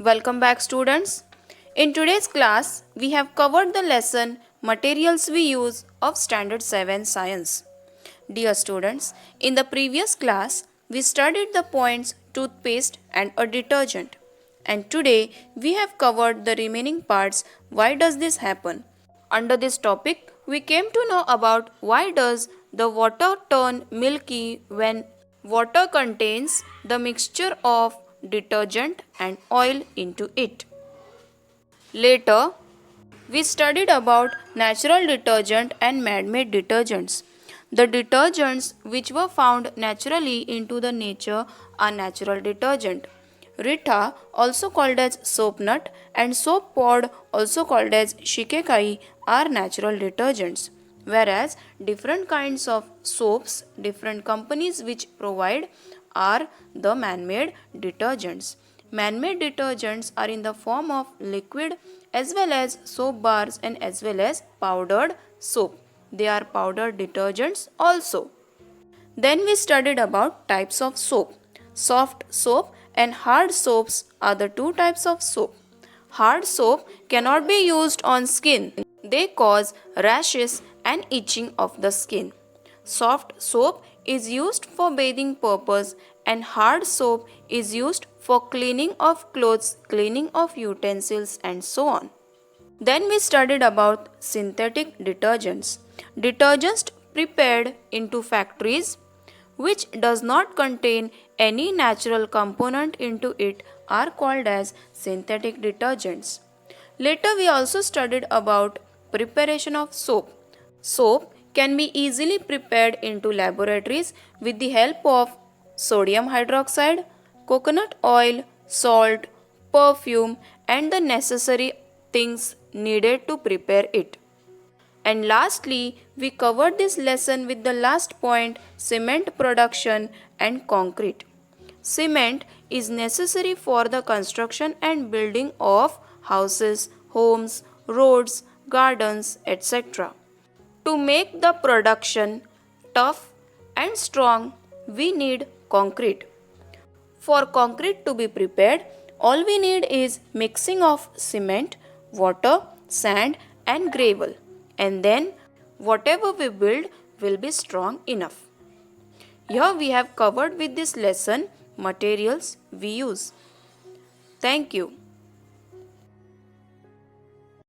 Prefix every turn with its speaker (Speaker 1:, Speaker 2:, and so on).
Speaker 1: Welcome back, students. In today's class, we have covered the lesson Materials we use of Standard 7 Science. Dear students, in the previous class, we studied the points toothpaste and a detergent. And today, we have covered the remaining parts. Why does this happen? Under this topic, we came to know about why does the water turn milky when water contains the mixture of detergent and oil into it. Later, we studied about natural detergent and man-made detergents. The detergents which were found naturally into the nature are natural detergent. Rita, also called as soap nut, and soap pod, also called as shikekai, are natural detergents. Whereas different kinds of soaps, different companies which provide are the man-made detergents. Man-made detergents are in the form of liquid as well as soap bars and as well as powdered soap. They are powdered detergents also. Then we studied about types of soap. Soft soap and hard soaps are the two types of soap. Hard soap cannot be used on skin. They cause rashes and itching of the skin. Soft soap is used for bathing purpose and hard soap is used for cleaning of clothes, cleaning of utensils and so on. Then we studied about synthetic detergents. Detergents prepared into factories which does not contain any natural component into it are called as synthetic detergents. Later we also studied about preparation of soap. Soap can be easily prepared into laboratories with the help of sodium hydroxide, coconut oil, salt, perfume and the necessary things needed to prepare it. And lastly, we covered this lesson with the last point, cement production and concrete. Cement is necessary for the construction and building of houses, homes, roads, gardens, etc. To make the production tough and strong, we need concrete. For concrete to be prepared, all we need is mixing of cement, water, sand and gravel, and then whatever we build will be strong enough. Here we have covered with this lesson materials we use. Thank you.